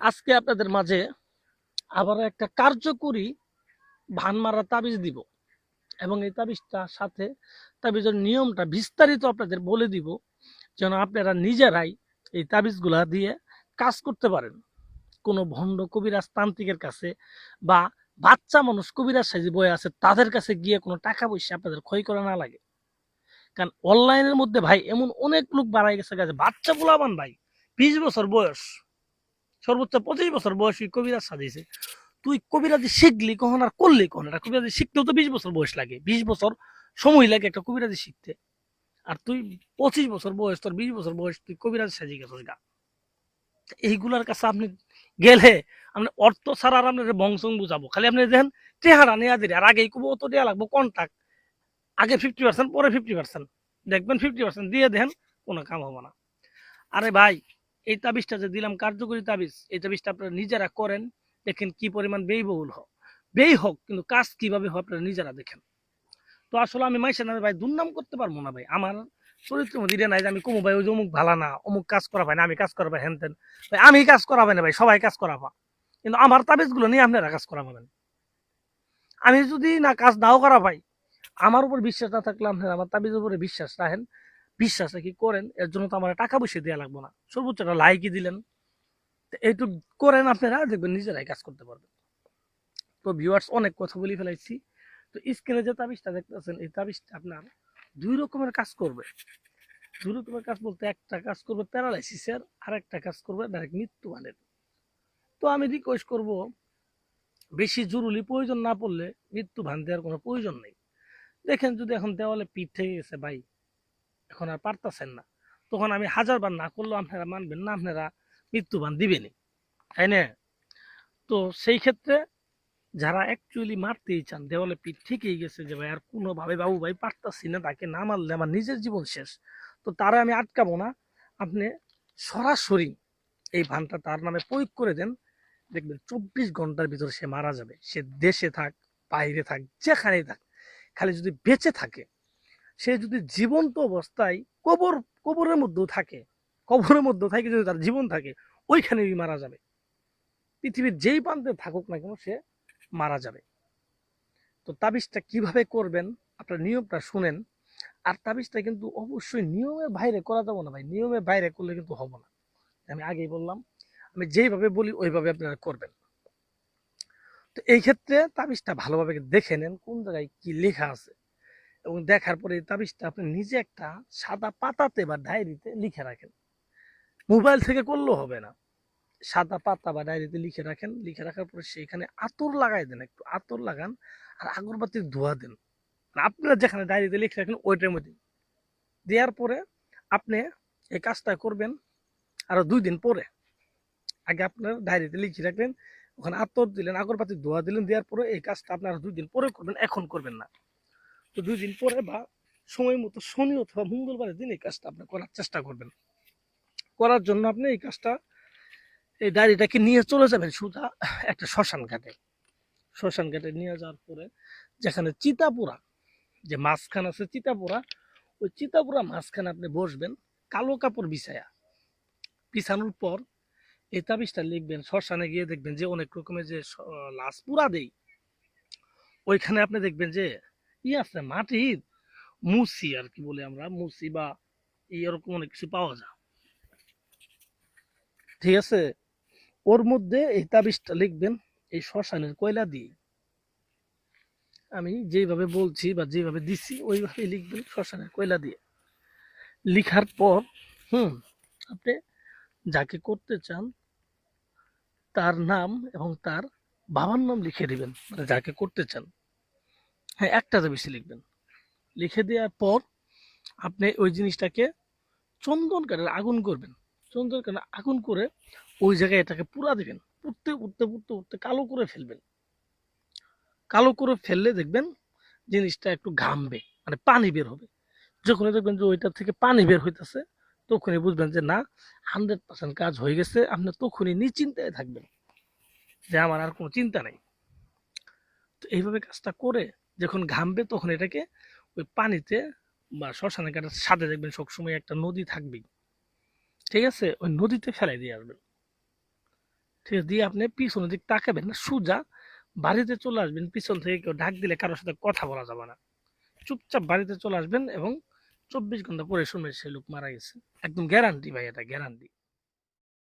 আজকে আপনাদের মাঝে আবার একটা কার্যকরী ভান মারা তাবিজ দিব এবং এই তাবিজটার সাথে তাবিজের নিয়মটা বিস্তারিত আপনাদের বলে দিব যেন আপনারা নিজেরাই এই তাবিজগুলা দিয়ে কাজ করতে পারেন। কোনো ভণ্ড কবিরাজ তান্ত্রিকের কাছে বা বাচ্চা মানুষ কবিরাজ সাজি বয়ে আছে তাদের কাছে গিয়ে কোনো টাকা পয়সা আপনাদের ক্ষয় করা না লাগে। কারণ অনলাইনের মধ্যে ভাই এমন অনেক লোক বাড়াই গেছে, বাচ্চা পোলাবান ভাই 20 বছর বয়স, সর্বোচ্চ 25 বছর বয়সী কবিরাজ সাজিয়েছে। তুই কবিরাজি শিখলি কখন আর করলি কখন? একটা কবিরাজি শিখতেও তো 20 বছর বয়স লাগে, 20 বছর সময় লাগে একটা কবিরাজি শিখতে। আর তুই 25 বছর বয়স, তোর 20 বছর বয়স, তুই কবিরাজি সাজিয়ে গেছিস গা। এইগুলার কাছে আপনি গেলে আপনি অর্থ ছাড়া আর আপনার বংশং বুঝাবো, খালি আপনি দেখেন চেহারা নেওয়া দিলে আর আগে কবো অত দেওয়া লাগবো কন্টাক্ট, আগে 50% পরে 50%, দেখবেন 50% দিয়ে দেখেন কোনো কাম হবে না। আরে ভাই, এই তাবিজটা যে দিলাম কার্যকরী তাবিজ, এই তাবিজটা আপনারা নিজেরা করেন, দেখেন কি পরিমাণ ব্যয়বহুল হোক, ব্যয় হোক কিন্তু কাজ কিভাবে হয় আপনারা নিজেরা দেখেন। তো আসলে আমি মাইসের নামে ভাই দুর্নাম করতে পারবো না ভাই, আমার চরিত্রের মধ্যে এটা নাই যে আমি কমু ভাই ওই যে অমুক ভালা না, অমুক কাজ করা ভাই না, আমি কাজ করা ভাই হেন তেন। ভাই আমি কাজ করাবে না ভাই, সবাই কাজ করাবা, কিন্তু আমার তাবিজ গুলো নিয়ে আপনারা কাজ করাবেন। আমি যদি না কাজ নাও করা ভাই, আমার উপর বিশ্বাস না থাকলে আপনারা আমার তাবিজের উপরে বিশ্বাস রাখেন, বিশ্বাস কি করেন, এর জন্য তো আমার টাকা পয়সা দেওয়া লাগবে না, সর্বোচ্চ একটা লাইকই দিলেন, এইটুক করেন আপনারা দেখবেন নিজেরাই কাজ করতে পারবেন। তো ভিউয়ার্স, অনেক কথা বলে ফেলাইছি। তো স্ক্রিনে যে তাবিজটা দেখতেছেন, এই তাবিজটা আপনার দুই রকমের কাজ করবে। দুই রকমের কাজ বলতে, একটা কাজ করবে প্যারালাইসিসের, আর একটা কাজ করবে ডাইরেক্ট মৃত্যু মানের। তো আমি রিকোয়েস্ট করব, বেশি জরুরি প্রয়োজন না পড়লে মৃত্যু ভান দেওয়ার কোনো প্রয়োজন নেই। দেখেন যদি এখন দেওয়ালে পিঠ থেকে গেছে ভাই, এখন আর পারতাছেন না, তখন আমি হাজারবার না করলেও আপনারা মানবেন না, আপনারা মৃত্যু ভান দিবেনই, তাই না? তো সেই ক্ষেত্রে যারা অ্যাকচুয়ালি মারতেই চান, দেওয়ালে পিঠ ঠিকই গেছে যে ভাই আর কোনোভাবে বাবু ভাই পারতাছি না, তাকে না মারলে আমার নিজের জীবন শেষ, তো তারা আমি আটকাবো না, আপনি সরাসরি এই ভানটা তার নামে প্রয়োগ করে দেন, দেখবেন 24 ঘন্টার ভিতরে সে মারা যাবে। সে দেশে থাক, বাইরে থাক, যেখানেই থাক, খালি যদি বেঁচে থাকে, সে যদি জীবন্ত অবস্থায় কবর কবরের মধ্যেও থাকে, কবরের মধ্যেও থাকে, যদি তার জীবন থাকে ওইখানেই মারা যাবে। পৃথিবীর যেই প্রান্তে থাকুক না কেন সে মারা যাবে। তো তাবিজটা কিভাবে করবেন আপনার নিয়মটা শুনেন। আর তাবিজটা কিন্তু অবশ্যই নিয়মের বাইরে করা যাবে না ভাই, নিয়মের বাইরে করলে কিন্তু হবে না। আমি আগেই বললাম, আমি যেইভাবে বলি ওইভাবে আপনারা করবেন। তো এই ক্ষেত্রে তাবিজটা ভালোভাবে দেখে নেন কোন জায়গায় কি লেখা আছে, এবং দেখার পরে এই তাবিজটা আপনি নিজে একটা সাদা পাতাতে বা ডায়েরিতে লিখে রাখেন। মোবাইল থেকে করলেও হবে না, সাদা পাতা বা ডায়েরিতে লিখে রাখেন। লিখে রাখার পরে সেইখানে আতর লাগাই দেন, একটু আতর লাগান আর আগরবাতির ধোঁয়া দেন। আপনারা যেখানে ডায়েরিতে লিখে রাখেন ওইটার মধ্যে দেওয়ার পরে আপনি এই কাজটা করবেন আরো 2 দিন পরে। আগে আপনার ডায়েরিতে লিখে রাখলেন, ওখানে আতর দিলেন, আগরবাতির ধোঁয়া দিলেন, দেওয়ার পরে এই কাজটা আপনারা 2 দিন পরে করবেন, এখন করবেন না। তো 2 দিন পরে বা সময় মতো শনি অথবা মঙ্গলবারের দিন এই কাজটা আপনি করার চেষ্টা করবেন। করার জন্য আপনি এই কাজটা, এই ডায়েরিটাকে নিয়ে চলে যাবেন সোজা একটা শ্মশান ঘাটে। শ্মশান ঘাটে নিয়ে যাওয়ার পরে যেখানে চিতাপুরা, যে মাঝখান আছে চিতাপুরা, ওই চিতাপুরা মাঝখানে আপনি বসবেন, কালো কাপড় বিছায়া। বিছানোর পর এই তাবিজটা লিখবেন, শ্মশানে গিয়ে দেখবেন যে অনেক রকমের যে লাশ পুরা দেই, ওইখানে আপনি দেখবেন যে ই আছে মাটির মুসি, আর কি বলে আমরা মুসি বা এরকম অনেক কিছু পাওয়া যায়, ঠিক আছে? ওর মধ্যে এই তাবিজটা লিখবেন এই শ্মশানের কয়লা দিয়ে। আমি যেভাবে বলছি বা যেভাবে দিছি ওইভাবে লিখবেন শ্মশানের কয়লা দিয়ে। লিখার পর আপনি যাকে করতে চান তার নাম এবং তার বাবার নাম লিখে দিবেন, মানে যাকে করতে চান। হ্যাঁ, একটা তো বেশি লিখবেন। লিখে দেওয়ার পর আপনি ওই জিনিসটাকে চন্দন কাঠের আগুন করবেন। চন্দন কাঠের আগুন করে ওই জায়গায় এটাকে পুরা দিবেন, পুড়তে উঠতে পুড়তে উঠতে কালো করে ফেলবেন। কালো করে ফেললে দেখবেন জিনিসটা একটু ঘামবে, মানে পানি বের হবে। যখনই দেখবেন যে ওইটা থেকে পানি বের হইতেছে, তখনই বুঝবেন যে না, 100% কাজ হয়ে গেছে। আপনি তখনই নিশ্চিন্তায় থাকবেন যে আমার আর কোনো চিন্তা নেই। তো এইভাবে কাজটা করে যখন ঘামবে তখন এটাকে ওই পানিতে বা শ্মশানের কাটার সাথে দেখবেন সবসময় একটা নদী থাকবেই, ঠিক আছে? ওই নদীতে ফেলাই দিয়ে আসবেন, ঠিক আছে, দিয়ে আপনি পিছনের দিক তাকাবেন না, সোজা বাড়িতে চলে আসবেন। পিছন থেকে কেউ ডাক দিলে কারোর সাথে কথা বলা যাবে না, চুপচাপ বাড়িতে চলে আসবেন এবং 24 ঘন্টা পরে শুনবেন সে লোক মারা গেছে। একদম গ্যারান্টি ভাই, এটা গ্যারান্টি।